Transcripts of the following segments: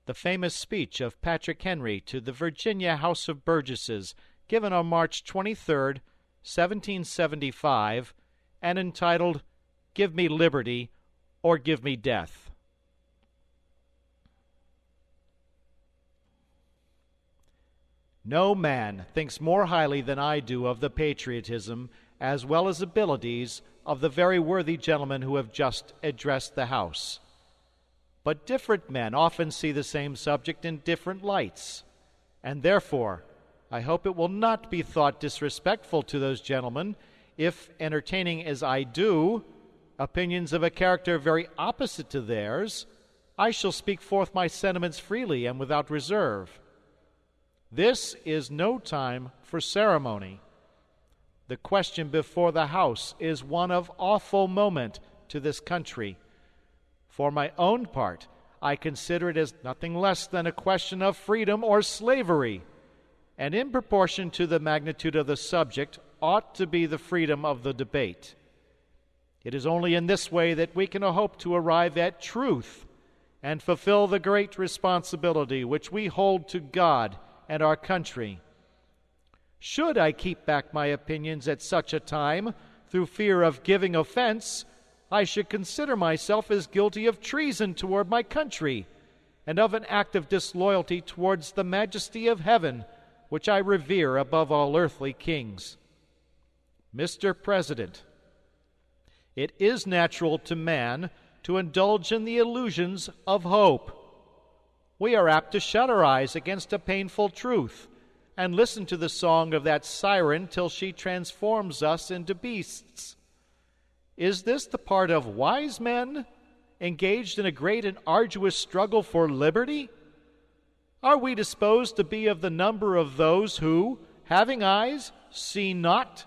the famous speech of Patrick Henry to the Virginia House of Burgesses, given on March 23, 1775, and entitled, "Give Me Liberty or Give Me Death." No man thinks more highly than I do of the patriotism as well as abilities of the very worthy gentlemen who have just addressed the House. But different men often see the same subject in different lights, and therefore I hope it will not be thought disrespectful to those gentlemen if, entertaining as I do opinions of a character very opposite to theirs, I shall speak forth my sentiments freely and without reserve. This is no time for ceremony. The question before the House is one of awful moment to this country. For my own part, I consider it as nothing less than a question of freedom or slavery, and in proportion to the magnitude of the subject ought to be the freedom of the debate. It is only in this way that we can hope to arrive at truth and fulfill the great responsibility which we hold to God and our country. Should I keep back my opinions at such a time through fear of giving offense, I should consider myself as guilty of treason toward my country and of an act of disloyalty towards the majesty of heaven, which I revere above all earthly kings. Mr. President, it is natural to man to indulge in the illusions of hope. We are apt to shut our eyes against a painful truth and listen to the song of that siren till she transforms us into beasts. Is this the part of wise men engaged in a great and arduous struggle for liberty? Are we disposed to be of the number of those who, having eyes, see not,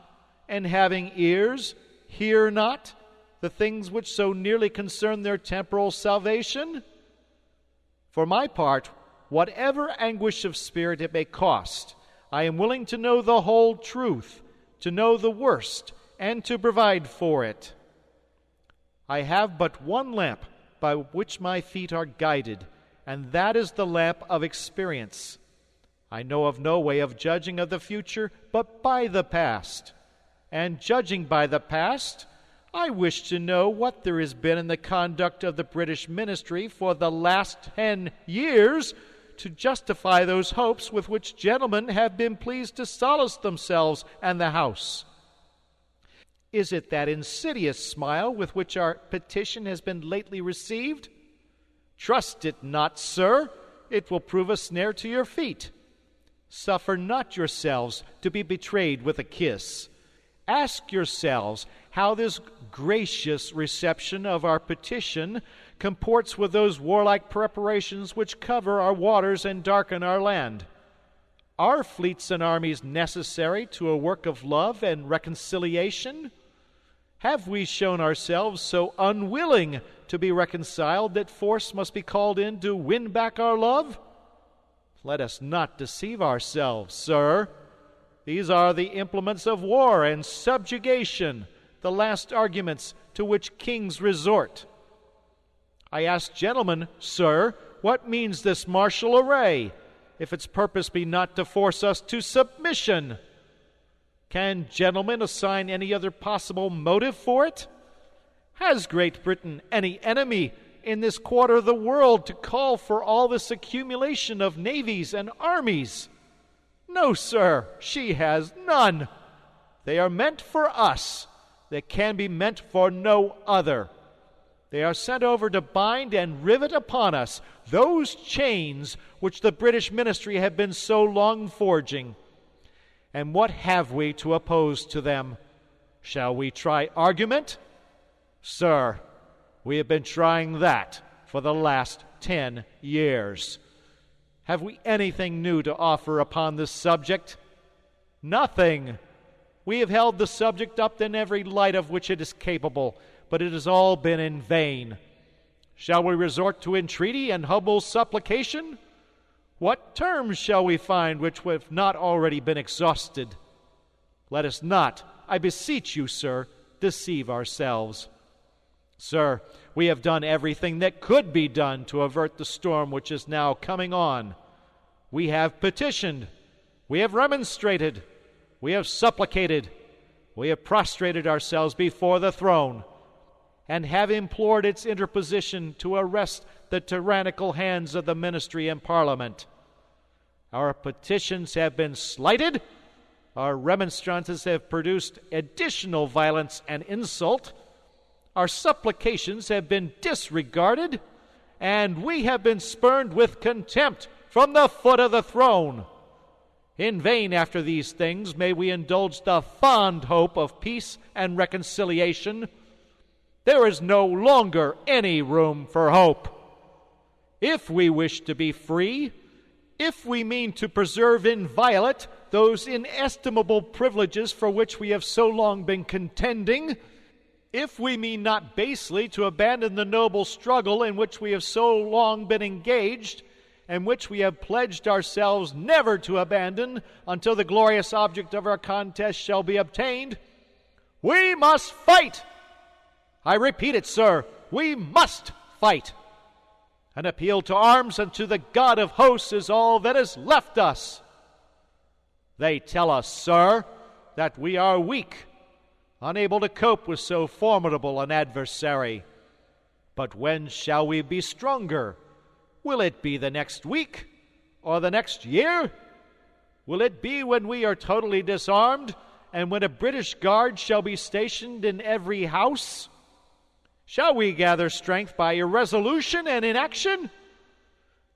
and having ears, hear not, the things which so nearly concern their temporal salvation? For my part, whatever anguish of spirit it may cost, I am willing to know the whole truth, to know the worst, and to provide for it. I have but one lamp by which my feet are guided, and that is the lamp of experience. I know of no way of judging of the future but by the past. And judging by the past, I wish to know what there has been in the conduct of the British ministry for the last 10 years to justify those hopes with which gentlemen have been pleased to solace themselves and the House. Is it that insidious smile with which our petition has been lately received? Trust it not, sir. It will prove a snare to your feet. Suffer not yourselves to be betrayed with a kiss. Ask yourselves how this gracious reception of our petition comports with those warlike preparations which cover our waters and darken our land. Are fleets and armies necessary to a work of love and reconciliation? Have we shown ourselves so unwilling to be reconciled that force must be called in to win back our love? Let us not deceive ourselves, sir. These are the implements of war and subjugation, the last arguments to which kings resort. I ask gentlemen, sir, what means this martial array, if its purpose be not to force us to submission? Can gentlemen assign any other possible motive for it? Has Great Britain any enemy in this quarter of the world to call for all this accumulation of navies and armies? No, sir, she has none. They are meant for us. They can be meant for no other. They are sent over to bind and rivet upon us those chains which the British ministry have been so long forging. And what have we to oppose to them? Shall we try argument? Sir, we have been trying that for the last 10 years. Have we anything new to offer upon this subject? Nothing. We have held the subject up in every light of which it is capable, but it has all been in vain. Shall we resort to entreaty and humble supplication? What terms shall we find which have not already been exhausted? Let us not, I beseech you, sir, deceive ourselves. Sir, we have done everything that could be done to avert the storm which is now coming on. We have petitioned, we have remonstrated, we have supplicated, we have prostrated ourselves before the throne, and have implored its interposition to arrest the tyrannical hands of the ministry and Parliament. Our petitions have been slighted, our remonstrances have produced additional violence and insult, our supplications have been disregarded, and we have been spurned with contempt from the foot of the throne. In vain after these things may we indulge the fond hope of peace and reconciliation. There is no longer any room for hope. If we wish to be free, if we mean to preserve inviolate those inestimable privileges for which we have so long been contending, if we mean not basely to abandon the noble struggle in which we have so long been engaged, and which we have pledged ourselves never to abandon until the glorious object of our contest shall be obtained, we must fight. I repeat it, sir, we must fight. An appeal to arms and to the God of hosts is all that is left us. They tell us, sir, that we are weak, unable to cope with so formidable an adversary. But when shall we be stronger? Will it be the next week or the next year? Will it be when we are totally disarmed and when a British guard shall be stationed in every house? Shall we gather strength by irresolution and inaction?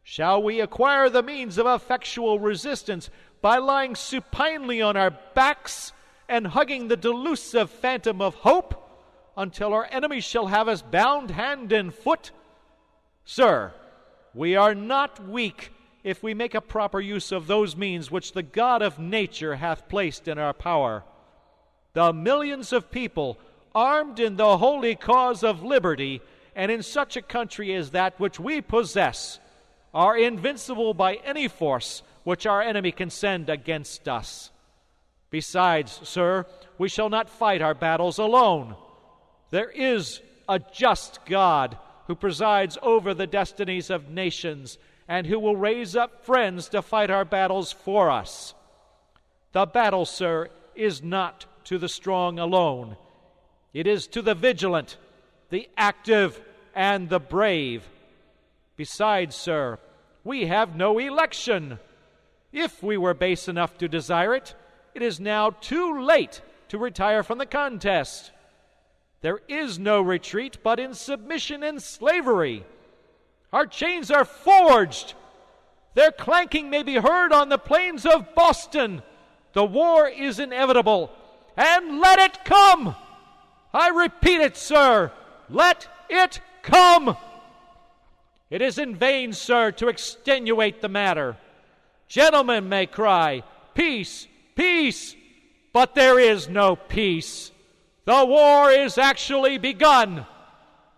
Shall we acquire the means of effectual resistance by lying supinely on our backs and hugging the delusive phantom of hope until our enemies shall have us bound hand and foot? Sir, we are not weak if we make a proper use of those means which the God of nature hath placed in our power. The millions of people armed in the holy cause of liberty, and in such a country as that which we possess, are invincible by any force which our enemy can send against us. Besides, sir, we shall not fight our battles alone. There is a just God who presides over the destinies of nations and who will raise up friends to fight our battles for us. The battle, sir, is not to the strong alone. It is to the vigilant, the active, and the brave. Besides, sir, we have no election. If we were base enough to desire it, it is now too late to retire from the contest. There is no retreat but in submission and slavery. Our chains are forged. Their clanking may be heard on the plains of Boston. The war is inevitable, and let it come. I repeat it, sir, let it come. It is in vain, sir, to extenuate the matter. Gentlemen may cry, peace, peace, but there is no peace. The war is actually begun.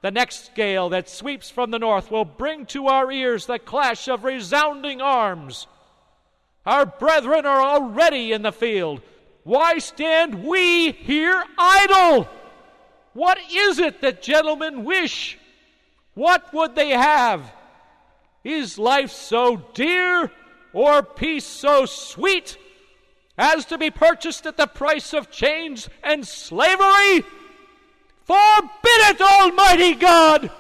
The next gale that sweeps from the north will bring to our ears the clash of resounding arms. Our brethren are already in the field. Why stand we here idle? What is it that gentlemen wish? What would they have? Is life so dear, or peace so sweet, as to be purchased at the price of chains and slavery? Forbid it, Almighty God!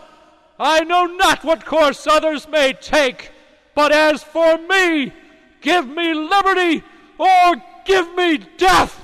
I know not what course others may take, but as for me, give me liberty or give me death!